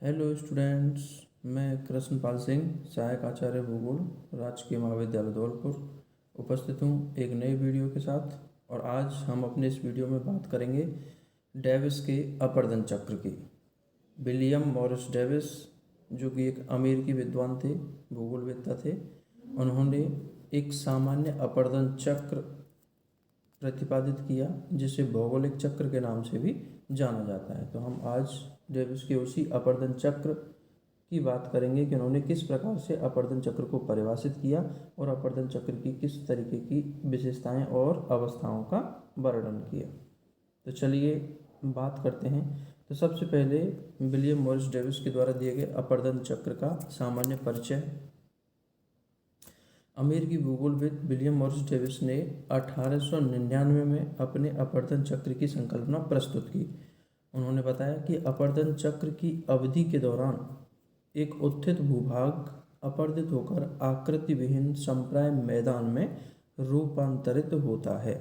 Hello students. मैं कृष्णपाल सिंह, सहायक आचार्य भूगोल, राजकीय महाविद्यालय धौलपुर उपस्थित हूँ एक नई वीडियो के साथ। और आज हम अपने इस वीडियो में बात करेंगे डेविस के अपरदन चक्र की। विलियम मॉरिस डेविस, जो कि एक अमेरिकी विद्वान थे, भूगोलवेत्ता थे, उन्होंने एक सामान्य अपरदन चक्र प्रतिपादित किया जिसे भौगोलिक चक्र के नाम से भी जाना जाता है। तो हम आज डेविस के उसी अपरदन चक्र की बात करेंगे कि उन्होंने किस प्रकार से अपरदन चक्र को परिभाषित किया और अपरदन चक्र की किस तरीके की विशेषताएं और अवस्थाओं का वर्णन किया। तो चलिए बात करते हैं। तो सबसे पहले विलियम मॉरिस डेविस के द्वारा दिए गए अपरदन चक्र का सामान्य परिचय। अमेरिकी भूगोलविद विलियम मॉरिस डेविस ने 1899 में अपने अपरदन चक्र की संकल्पना प्रस्तुत की। उन्होंने बताया कि अपरदन चक्र की अवधि के दौरान एक उत्थित भूभाग अपरदित होकर आकृति विहीन समप्राय मैदान में रूपांतरित होता है।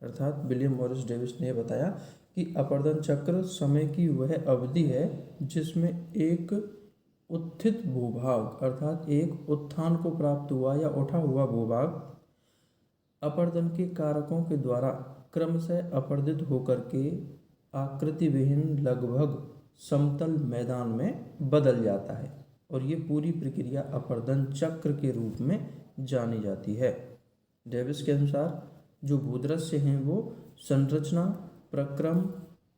अर्थात विलियम मॉरिस डेविस ने बताया कि अपरदन चक्र समय की वह अवधि है जिसमें एक उत्थित भूभाग अर्थात एक उत्थान को प्राप्त हुआ या उठा हुआ भूभाग अपरदन के कारकों के द्वारा क्रमशः अपरदित होकर के आकृति विहीन लगभग समतल मैदान में बदल जाता है। और ये पूरी प्रक्रिया अपरदन चक्र के रूप में जानी जाती है। डेविस के अनुसार जो भूदृश्य हैं वो संरचना, प्रक्रम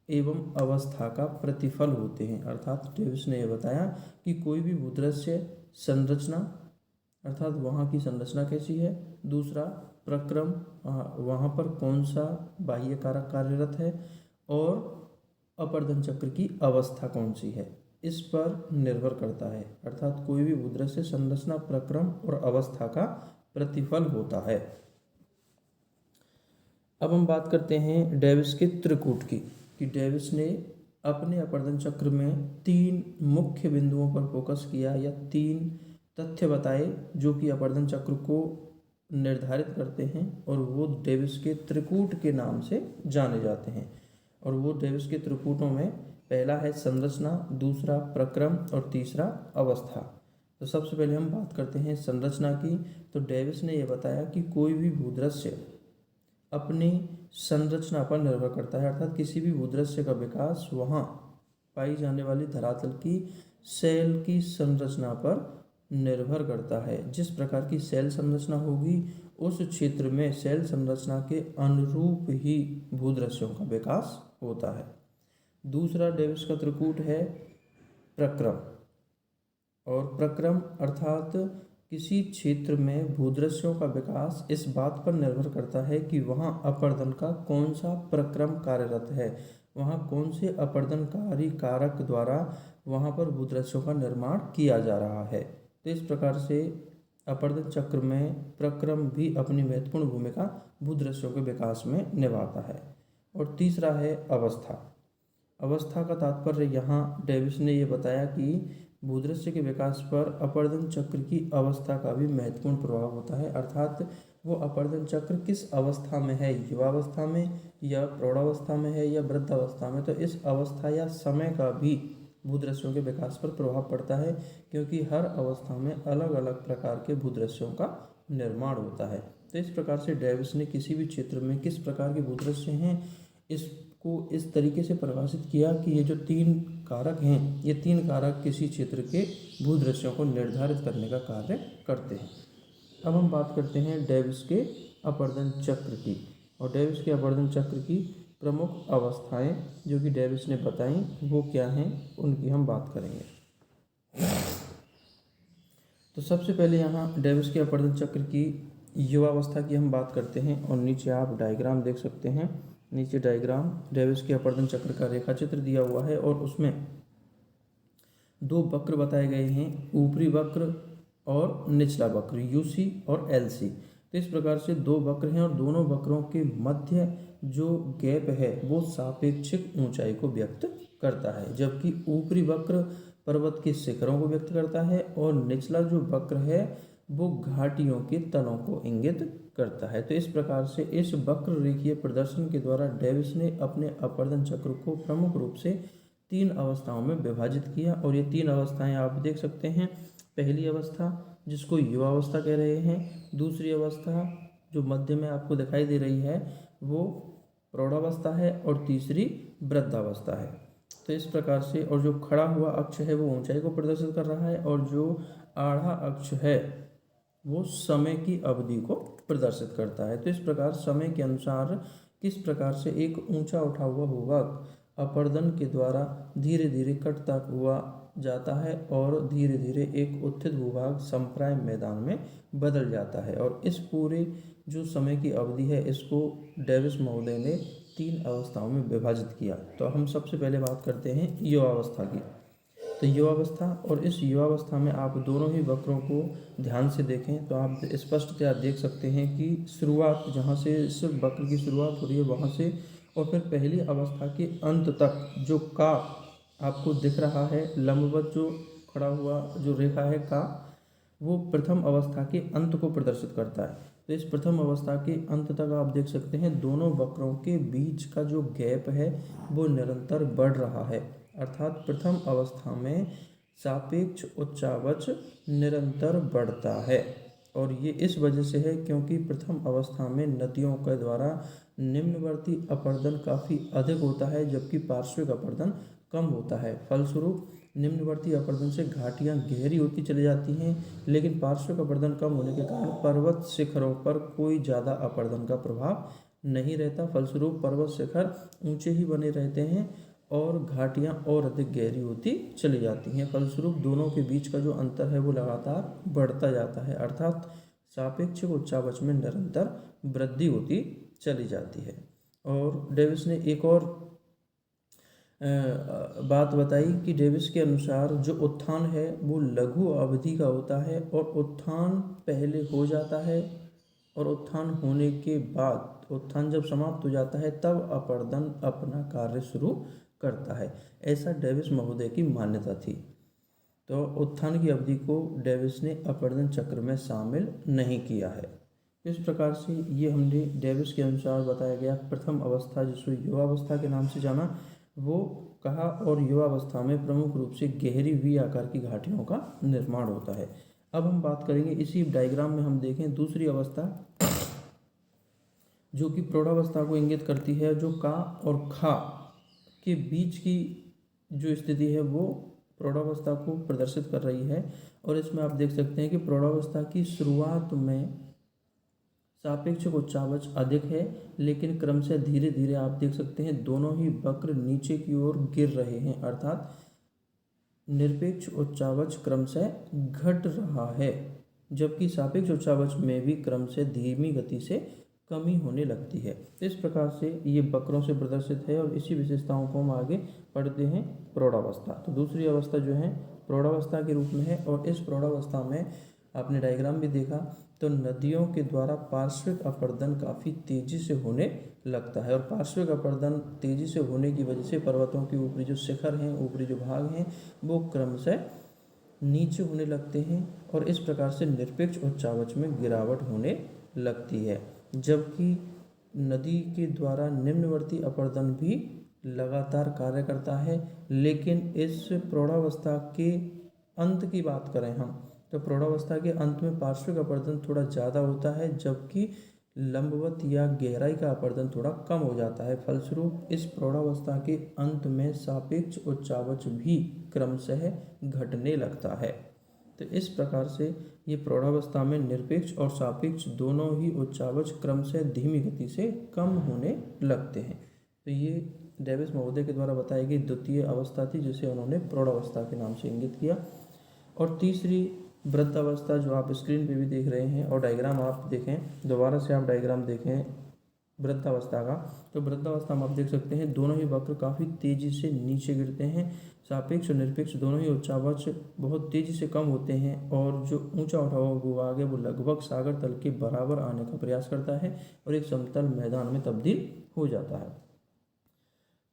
एवं अवस्था का प्रतिफल होते हैं। अर्थात डेविस ने यह बताया कि कोई भी भूदृश्य संरचना अर्थात वहाँ की संरचना कैसी है, दूसरा प्रक्रम वहाँ पर कौन सा बाह्य कारक कार्यरत है, और अपरदन चक्र की अवस्था कौन सी है, इस पर निर्भर करता है। अर्थात कोई भी भूदृश्य संरचना, प्रक्रम और अवस्था का प्रतिफल होता है। अब हम बात करते हैं डेविस के त्रिकूट की कि डेविस ने अपने अपरदन चक्र में 3 मुख्य बिंदुओं पर फोकस किया या 3 तथ्य बताए जो कि अपरदन चक्र को निर्धारित करते हैं, और वो डेविस के त्रिकूट के नाम से जाने जाते हैं। और वो डेविस के त्रिकूटों में पहला है संरचना, दूसरा प्रक्रम और तीसरा अवस्था। तो सबसे पहले हम बात करते हैं संरचना की। तो डेविस ने यह बताया कि कोई भी भूदृश्य अपनी संरचना पर निर्भर करता है। अर्थात किसी भी भूदृश्य का विकास वहाँ पाई जाने वाली धरातल की सेल की संरचना पर निर्भर करता है। जिस प्रकार की सेल संरचना होगी उस क्षेत्र में सेल संरचना के अनुरूप ही भूदृश्यों का विकास होता है। दूसरा डेविस का त्रिकूट है प्रक्रम। और प्रक्रम अर्थात किसी क्षेत्र में भूदृश्यों का विकास इस बात पर निर्भर करता है कि वहाँ अपरदन का कौन सा प्रक्रम कार्यरत है, वहाँ कौन से अपरदनकारी कारक द्वारा वहाँ पर भूदृश्यों का निर्माण किया जा रहा है। तो इस प्रकार से अपरदन चक्र में प्रक्रम भी अपनी महत्वपूर्ण भूमिका भूदृश्यों के विकास में निभाता है। और तीसरा है अवस्था। अवस्था का तात्पर्य यहाँ डेविस ने ये बताया कि भूदृश्य के विकास पर अपरदन चक्र की अवस्था का भी महत्वपूर्ण प्रभाव होता है। अर्थात वो अपरदन चक्र किस अवस्था में है, युवावस्था में या प्रौढ़ावस्था में है या वृद्धावस्था में, तो इस अवस्था या समय का भी भूदृश्यों के विकास पर प्रभाव पड़ता है, क्योंकि हर अवस्था में अलग अलग प्रकार के भूदृश्यों का निर्माण होता है। तो इस प्रकार से डेविस ने किसी भी क्षेत्र में किस प्रकार के भूदृश्य हैं इसको इस तरीके से परिभाषित किया कि ये जो 3 कारक हैं, ये 3 कारक किसी क्षेत्र के भूदृश्यों को निर्धारित करने का कार्य करते हैं। अब हम बात करते हैं डेविस के अपरदन चक्र की। और डेविस के अपरदन चक्र की प्रमुख अवस्थाएं जो कि डेविस ने बताई वो क्या हैं, उनकी हम बात करेंगे। तो सबसे पहले यहाँ डेविस के अपरदन चक्र की युवावस्था की हम बात करते हैं। और नीचे आप डायग्राम देख सकते हैं। नीचे डायग्राम डेविस के अपरदन चक्र का रेखा चित्र दिया हुआ है और उसमें 2 वक्र बताए गए हैं, ऊपरी वक्र और निचला वक्र, यूसी और एलसी। तो इस प्रकार से 2 वक्र हैं और दोनों वक्रों के मध्य जो गैप है वो सापेक्षिक ऊंचाई को व्यक्त करता है, जबकि ऊपरी वक्र पर्वत के शिखरों को व्यक्त करता है और निचला जो वक्र है वो घाटियों के तलों को इंगित करता है। तो इस प्रकार से इस वक्र रेखीय प्रदर्शन के द्वारा डेविस ने अपने अपरदन चक्र को प्रमुख रूप से तीन अवस्थाओं में विभाजित किया। और ये तीन अवस्थाएं आप देख सकते हैं। पहली अवस्था जिसको युवावस्था कह रहे हैं, दूसरी अवस्था जो मध्य में आपको दिखाई दे रही है वो प्रौढ़ावस्था है, और तीसरी वृद्धावस्था है। तो इस प्रकार से, और जो खड़ा हुआ अक्ष है वो ऊंचाई को प्रदर्शित कर रहा है, और जो आड़ा अक्ष है वो समय की अवधि को प्रदर्शित करता है। तो इस प्रकार समय के अनुसार किस प्रकार से एक ऊंचा उठा हुआ भूभाग अपर्दन के द्वारा धीरे धीरे कटता हुआ जाता है, और धीरे धीरे एक उत्थित भूभाग संप्राय मैदान में बदल जाता है। और इस पूरे जो समय की अवधि है इसको डेविस महोदय ने तीन अवस्थाओं में विभाजित किया। तो हम सबसे पहले बात करते हैं युवावस्था की। तो युवावस्था, और इस युवावस्था में आप दोनों ही वक्रों को ध्यान से देखें तो आप स्पष्टतया देख सकते हैं कि शुरुआत जहाँ से इस वक्र की शुरुआत हो रही है वहाँ से, और फिर पहली अवस्था के अंत तक जो का आपको दिख रहा है लंबवत जो खड़ा हुआ जो रेखा है का, वो प्रथम अवस्था के अंत को प्रदर्शित करता है। तो इस प्रथम अवस्था के अंत तक आप देख सकते हैं दोनों वक्रों के बीच का जो गैप है वो निरंतर बढ़ रहा है। अर्थात प्रथम अवस्था में सापेक्ष उच्चावच निरंतर बढ़ता है, और ये इस वजह से है क्योंकि प्रथम अवस्था में नदियों के द्वारा निम्नवर्ती अपर्दन काफ़ी अधिक होता है, जबकि पार्श्विक अपर्दन कम होता है। फलस्वरूप निम्नवर्ती अपर्दन से घाटियाँ गहरी होती चली जाती हैं, लेकिन पार्श्विक अपर्दन कम होने के कारण पर्वत शिखरों पर कोई ज़्यादा अपर्दन का प्रभाव नहीं रहता। फलस्वरूप पर्वत शिखर ऊंचे ही बने रहते हैं और घाटियाँ और अधिक गहरी होती चली जाती हैं। फलस्वरूप दोनों के बीच का जो अंतर है वो लगातार बढ़ता जाता है, अर्थात सापेक्षिक उच्चावच में निरंतर वृद्धि होती चली जाती है। और डेविस ने एक और बात बताई कि डेविस के अनुसार जो उत्थान है वो लघु अवधि का होता है, और उत्थान पहले हो जाता है, और उत्थान होने के बाद उत्थान जब समाप्त हो जाता है तब अपर्दन अपना कार्य शुरू करता है। ऐसा डेविस महोदय की मान्यता थी। तो उत्थान की अवधि को डेविस ने अपर्दन चक्र में शामिल नहीं किया है। इस प्रकार से ये हमने डेविस के अनुसार बताया गया प्रथम अवस्था जिसको युवावस्था के नाम से जाना वो कहा, और युवावस्था में प्रमुख रूप से गहरी वी आकार की घाटियों का निर्माण होता है। अब हम बात करेंगे इसी डायग्राम में हम देखें दूसरी अवस्था जो कि प्रौढ़ावस्था को इंगित करती है, जो का और खा के बीच की जो स्थिति है वो प्रौढ़ावस्था को प्रदर्शित कर रही है। और इसमें आप देख सकते हैं कि प्रौढ़ावस्था की शुरुआत में सापेक्षिक उच्चावच अधिक है, लेकिन क्रम से धीरे धीरे आप देख सकते हैं दोनों ही वक्र नीचे की ओर गिर रहे हैं, अर्थात निरपेक्ष उच्चावच क्रम से घट रहा है, जबकि सापेक्ष उच्चावच में भी क्रम से धीमी गति से कमी होने लगती है। इस प्रकार से ये वक्रों से प्रदर्शित है, और इसी विशेषताओं को हम आगे पढ़ते हैं प्रौढ़ावस्था। तो दूसरी अवस्था जो है प्रौढ़ावस्था के रूप में है, और इस प्रौढ़ावस्था में आपने डायग्राम भी देखा तो नदियों के द्वारा पार्श्विक अपर्दन काफ़ी तेजी से होने लगता है, और पार्श्विक अपर्दन तेजी से होने की वजह से पर्वतों के ऊपरी जो शिखर हैं, ऊपरी जो भाग हैं वो क्रम से नीचे होने लगते हैं, और इस प्रकार से निरपेक्ष उच्चावच में गिरावट होने लगती है। जबकि नदी के द्वारा निम्नवर्ती अपर्दन भी लगातार कार्य करता है, लेकिन इस प्रौढ़ावस्था के अंत की बात करें हम तो प्रौढ़ावस्था के अंत में पार्श्विक अपर्दन थोड़ा ज़्यादा होता है, जबकि लंबवत या गहराई का अपर्दन थोड़ा कम हो जाता है। फलस्वरूप इस प्रौढ़ावस्था के अंत में सापेक्ष उच्चावच भी क्रमशः घटने लगता है। तो इस प्रकार से ये प्रौढ़ावस्था में निरपेक्ष और सापेक्ष दोनों ही उच्चावच क्रमशः धीमी गति से कम होने लगते हैं। तो ये डेविस महोदय के द्वारा बताई गई द्वितीय अवस्था थी जिसे उन्होंने प्रौढ़ावस्था के नाम से इंगित किया। और तीसरी वृद्धावस्था जो आप स्क्रीन पे भी देख रहे हैं, और डायग्राम आप देखें, दोबारा से आप डायग्राम देखें वृद्धावस्था का, तो वृद्धावस्था में आप देख सकते हैं दोनों ही वक्र काफ़ी तेज़ी से नीचे गिरते हैं। सापेक्ष और निरपेक्ष दोनों ही उच्चावच बहुत तेज़ी से कम होते हैं, और जो ऊंचा उठा हुआ भूभाग है वो लगभग सागर तल के बराबर आने का प्रयास करता है और एक समतल मैदान में तब्दील हो जाता है।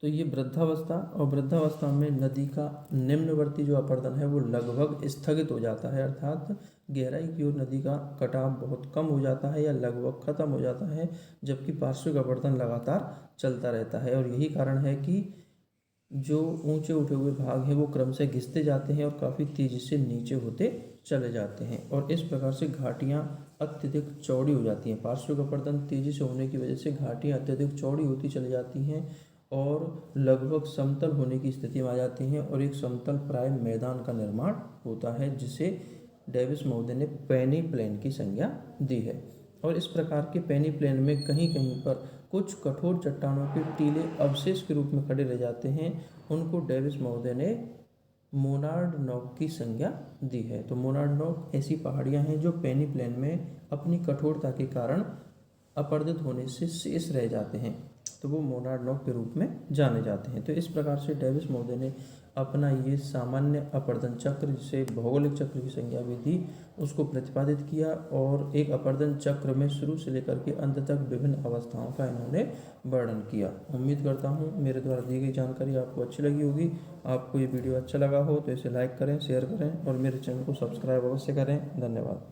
तो ये वृद्धावस्था, और वृद्धावस्था में नदी का निम्नवर्ती जो अपर्दन है वो लगभग स्थगित हो जाता है, अर्थात गहराई की ओर नदी का कटाव बहुत कम हो जाता है या लगभग खत्म हो जाता है, जबकि पार्श्विक अपर्दन लगातार चलता रहता है। और यही कारण है कि जो ऊंचे उठे हुए भाग हैं वो क्रमशः घिसते जाते हैं और काफ़ी तेज़ी से नीचे होते चले जाते हैं, और इस प्रकार से घाटियाँ अत्यधिक चौड़ी हो जाती हैं। पार्श्विक अपरदन तेज़ी से होने की वजह से घाटियाँ अत्यधिक चौड़ी होती चली जाती हैं और लगभग समतल होने की स्थिति में आ जाती हैं, और एक समतल प्राय मैदान का निर्माण होता है, जिसे डेविस महोदय ने पेनी प्लेन की संज्ञा दी है। और इस प्रकार के पेनी प्लेन में कहीं कहीं पर कुछ कठोर चट्टानों के टीले अवशेष के रूप में खड़े रह जाते हैं। उनको डेविस महोदय ने मोनार्ड नॉक की संज्ञा दी है। तो मोनार्ड नॉक ऐसी पहाड़ियाँ हैं जो पेनी प्लेन में अपनी कठोरता के कारण अपरदित होने से शेष रह जाते हैं, तो वो मोनार्ड नॉक के रूप में जाने जाते हैं। तो इस प्रकार से डेविस महोदय ने अपना ये सामान्य अपरदन चक्र, जिसे भौगोलिक चक्र की संज्ञा भी दी, उसको प्रतिपादित किया, और एक अपरदन चक्र में शुरू से लेकर के अंत तक विभिन्न अवस्थाओं का इन्होंने वर्णन किया। उम्मीद करता हूँ मेरे द्वारा दी गई जानकारी आपको अच्छी लगी होगी। आपको ये वीडियो अच्छा लगा हो तो इसे लाइक करें, शेयर करें और मेरे चैनल को सब्सक्राइब अवश्य करें। धन्यवाद।